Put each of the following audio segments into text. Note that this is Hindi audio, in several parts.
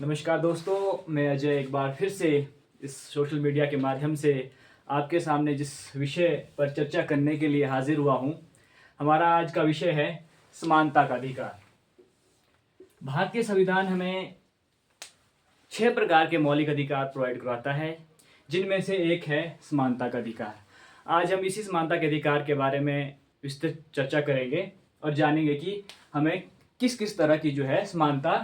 नमस्कार दोस्तों, मैं अजय एक बार फिर से इस सोशल मीडिया के माध्यम से आपके सामने जिस विषय पर चर्चा करने के लिए हाजिर हुआ हूँ, हमारा आज का विषय है समानता का अधिकार। भारतीय संविधान हमें 6 प्रकार के मौलिक अधिकार प्रोवाइड करवाता है, जिनमें से एक है समानता का अधिकार। आज हम इसी समानता के अधिकार के बारे में विस्तृत चर्चा करेंगे और जानेंगे कि हमें किस किस तरह की जो है समानता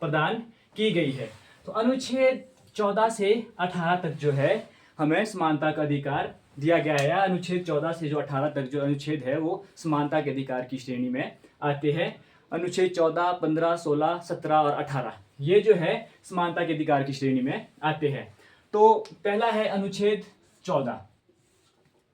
प्रदान की गई है। तो अनुच्छेद 14 से 18 तक जो है हमें समानता का अधिकार दिया गया है। अनुच्छेद 14 से जो 18 तक जो अनुच्छेद है वो समानता के अधिकार की श्रेणी में आते हैं। अनुच्छेद 14, 15, 16, 17 और 18 ये जो है समानता के अधिकार की श्रेणी में आते हैं। तो पहला है अनुच्छेद 14।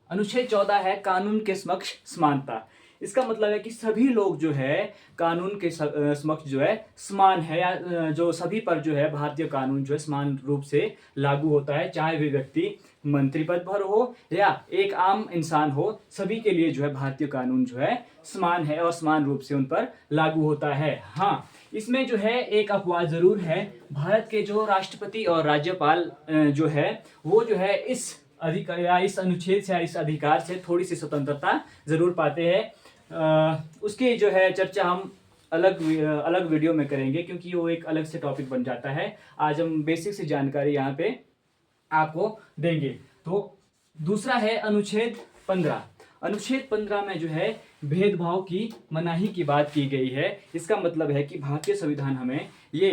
अनुच्छेद 14 है कानून के समक्ष समानता। इसका मतलब है कि सभी लोग जो है कानून के समक्ष जो है समान है, या जो सभी पर जो है भारतीय कानून जो है समान रूप से लागू होता है, चाहे वे व्यक्ति मंत्री पद पर हो या एक आम इंसान हो। सभी के लिए जो है भारतीय कानून जो है समान है और समान रूप से उन पर लागू होता है। हाँ, इसमें जो है एक अपवाद जरूर है। भारत के जो राष्ट्रपति और राज्यपाल जो है वो जो है इस अधिकार या इस अनुच्छेद से या इस अधिकार से थोड़ी सी स्वतंत्रता जरूर पाते हैं। उसकी जो है चर्चा हम अलग वीडियो में करेंगे, क्योंकि वो एक अलग से टॉपिक बन जाता है। आज हम बेसिक सी जानकारी यहाँ पे आपको देंगे। तो दूसरा है अनुच्छेद 15। अनुच्छेद 15 में जो है भेदभाव की मनाही की बात की गई है। इसका मतलब है कि भारतीय संविधान हमें ये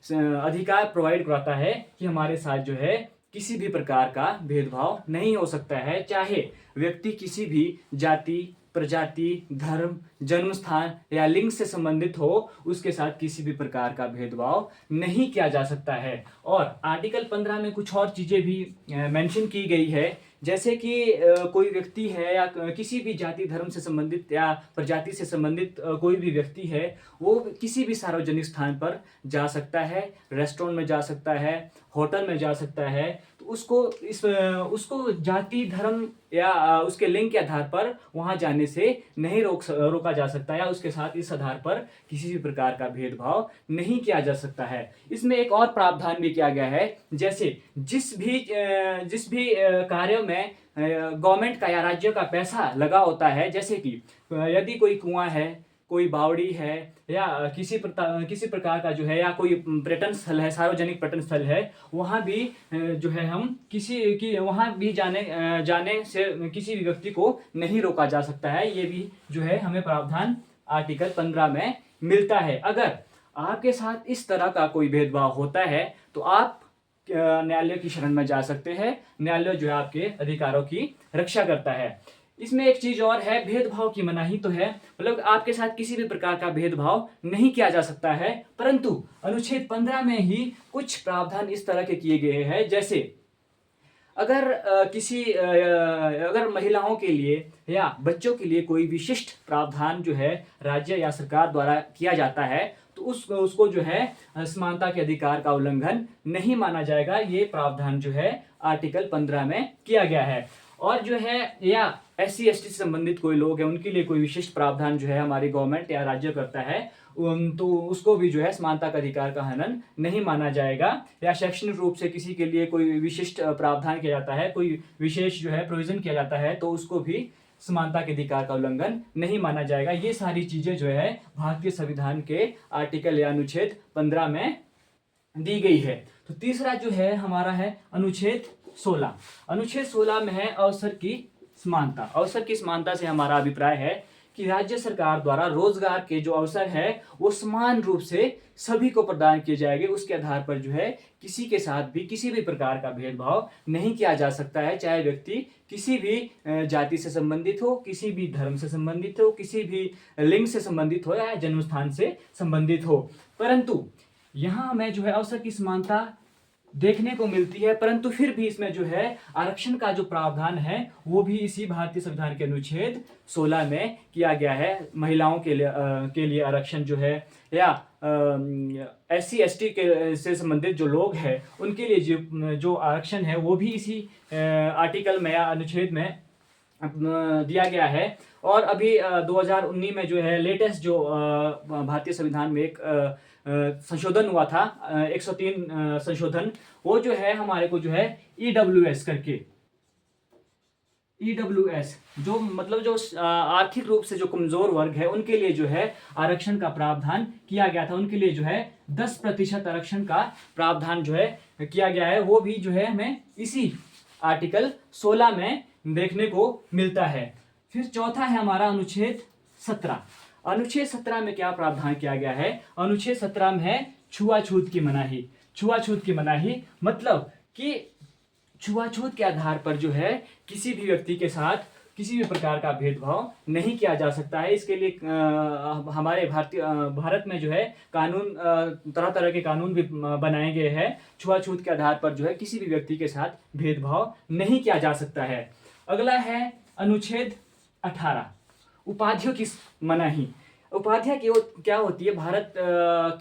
अधिकार प्रोवाइड कराता है कि हमारे साथ जो है किसी भी प्रकार का भेदभाव नहीं हो सकता है, चाहे व्यक्ति किसी भी जाति, प्रजाति, धर्म, जन्म स्थान या लिंग से संबंधित हो, उसके साथ किसी भी प्रकार का भेदभाव नहीं किया जा सकता है। और आर्टिकल 15 में कुछ और चीजें भी मेंशन की गई है, जैसे कि कोई व्यक्ति है या किसी भी जाति धर्म से संबंधित या प्रजाति से संबंधित कोई भी व्यक्ति है, वो किसी भी सार्वजनिक स्थान पर जा सकता है, रेस्टोरेंट में जा सकता है, होटल में जा सकता है। तो उसको जाति धर्म या उसके लिंग के आधार पर वहां जाने से नहीं रोका जा सकता, या उसके साथ इस आधार पर किसी भी प्रकार का भेदभाव नहीं किया जा सकता है। इसमें एक और प्रावधान भी किया गया है, जैसे जिस भी कार्यों में गवर्नमेंट का या राज्य का पैसा लगा होता है, जैसे कि यदि कोई कुआं है, कोई बावड़ी है, या किसी प्रकार का जो है या कोई पर्यटन स्थल है, सार्वजनिक पर्यटन स्थल है, वहाँ भी जो है हम वहाँ भी जाने से किसी भी व्यक्ति को नहीं रोका जा सकता है। ये भी जो है हमें प्रावधान आर्टिकल 15 में मिलता है। अगर आपके साथ इस तरह का कोई भेदभाव होता है तो आप न्यायालय की शरण में जा सकते हैं। न्यायालय जो है आपके अधिकारों की रक्षा करता है। इसमें एक चीज और है, भेदभाव की मनाही तो है, मतलब आपके साथ किसी भी प्रकार का भेदभाव नहीं किया जा सकता है, परंतु अनुच्छेद 15 में ही कुछ प्रावधान इस तरह के किए गए हैं, जैसे अगर महिलाओं के लिए या बच्चों के लिए कोई विशिष्ट प्रावधान जो है राज्य या सरकार द्वारा किया जाता है, तो उसको जो है समानता के अधिकार का उल्लंघन नहीं माना जाएगा। ये प्रावधान जो है आर्टिकल 15 में किया गया है। और जो है या SC ST से संबंधित कोई लोग हैं, उनके लिए कोई विशिष्ट प्रावधान जो है हमारी गवर्नमेंट या राज्य करता है, तो उसको भी जो है समानता का अधिकार का हनन नहीं माना जाएगा। या शैक्षणिक रूप से किसी के लिए कोई विशिष्ट प्रावधान किया जाता है, कोई विशेष जो है प्रोविजन किया जाता है, तो उसको भी समानता के अधिकार का उल्लंघन नहीं माना जाएगा। ये सारी चीजें जो है भारतीय संविधान के आर्टिकल या अनुच्छेद 15 में दी गई है। तो तीसरा जो है हमारा है अनुच्छेद 16। अनुच्छेद 16 में है अवसर की समानता। अवसर की समानता से हमारा अभिप्राय है कि राज्य सरकार द्वारा रोजगार के जो अवसर है वो समान रूप से सभी को प्रदान किए जाएंगे। उसके आधार पर जो है किसी के साथ भी किसी भी प्रकार का भेदभाव नहीं किया जा सकता है, चाहे व्यक्ति किसी भी जाति से संबंधित हो, किसी भी धर्म से संबंधित हो, किसी भी लिंग से संबंधित हो या जन्म स्थान से संबंधित हो। परंतु यहाँ हमें जो है अवसर की समानता देखने को मिलती है, परंतु फिर भी इसमें जो है आरक्षण का जो प्रावधान है वो भी इसी भारतीय संविधान के अनुच्छेद 16 में किया गया है। महिलाओं के लिए आरक्षण जो है, या SC ST के से संबंधित जो लोग हैं उनके लिए जो आरक्षण है वो भी इसी आर्टिकल में या अनुच्छेद में दिया गया है। और अभी 2019 में जो है लेटेस्ट जो भारतीय संविधान में एक संशोधन हुआ था, 103 संशोधन, वो जो है हमारे को जो है EWS करके, EWS जो मतलब जो आर्थिक रूप से जो कमजोर वर्ग है उनके लिए जो है आरक्षण का प्रावधान किया गया था। उनके लिए जो है 10% आरक्षण का प्रावधान जो है किया गया है। वो भी जो है हमें इसी आर्टिकल 16 में देखने को मिलता है। फिर चौथा है हमारा अनुच्छेद 17। अनुच्छेद 17 में क्या प्रावधान किया गया है? अनुच्छेद 17 में है छुआछूत की मनाही। छुआछूत की मनाही मतलब कि छुआछूत के आधार पर जो है किसी भी व्यक्ति के साथ किसी भी प्रकार का भेदभाव नहीं किया जा सकता है। इसके लिए हमारे भारत में जो है कानून, तरह तरह के कानून भी बनाए गए हैं। छुआछूत के आधार पर जो है किसी भी व्यक्ति के साथ भेदभाव नहीं किया जा सकता है। अगला है अनुच्छेद 18, उपाधियों की मनाही। उपाधियाँ क्या होती है? भारत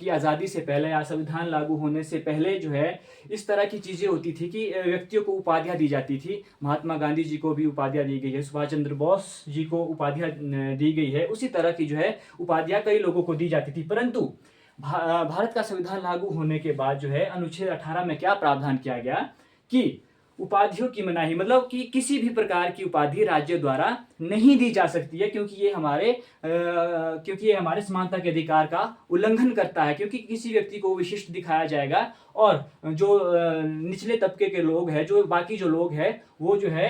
की आज़ादी से पहले या संविधान लागू होने से पहले जो है इस तरह की चीज़ें होती थी कि व्यक्तियों को उपाधियाँ दी जाती थी। महात्मा गांधी जी को भी उपाधियाँ दी गई है, सुभाष चंद्र बोस जी को उपाधियाँ दी गई है। उसी तरह की जो है उपाधियाँ कई लोगों को दी जाती थी। परंतु भारत का संविधान लागू होने के बाद जो है अनुच्छेद 18 में क्या प्रावधान किया गया कि उपाधियों की मनाही मतलब कि किसी भी प्रकार की उपाधि राज्य द्वारा नहीं दी जा सकती है, क्योंकि ये हमारे समानता के अधिकार का उल्लंघन करता है। क्योंकि किसी व्यक्ति को विशिष्ट दिखाया जाएगा और जो निचले तबके के लोग हैं, जो बाकी जो लोग हैं, वो जो है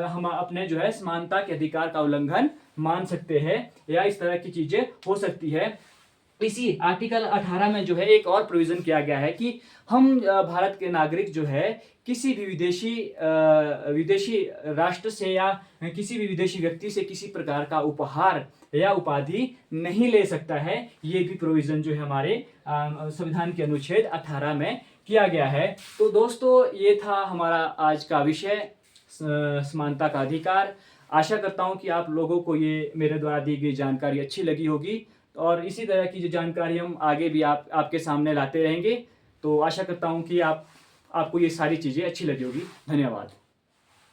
हम अपने जो है समानता के अधिकार का उल्लंघन मान सकते हैं या इस तरह की चीजें हो सकती है। इसी आर्टिकल 18 में जो है एक और प्रोविजन किया गया है कि हम भारत के नागरिक जो है किसी भी विदेशी राष्ट्र से या किसी भी विदेशी व्यक्ति से किसी प्रकार का उपहार या उपाधि नहीं ले सकता है। ये भी प्रोविजन जो है हमारे संविधान के अनुच्छेद 18 में किया गया है। तो दोस्तों, ये था हमारा आज का विषय, समानता का अधिकार। आशा करता हूँ कि आप लोगों को ये मेरे द्वारा दी गई जानकारी अच्छी लगी होगी और इसी तरह की जो जानकारी हम आगे भी आपके सामने लाते रहेंगे। तो आशा करता हूँ कि आपको ये सारी चीज़ें अच्छी लगी होगी। धन्यवाद।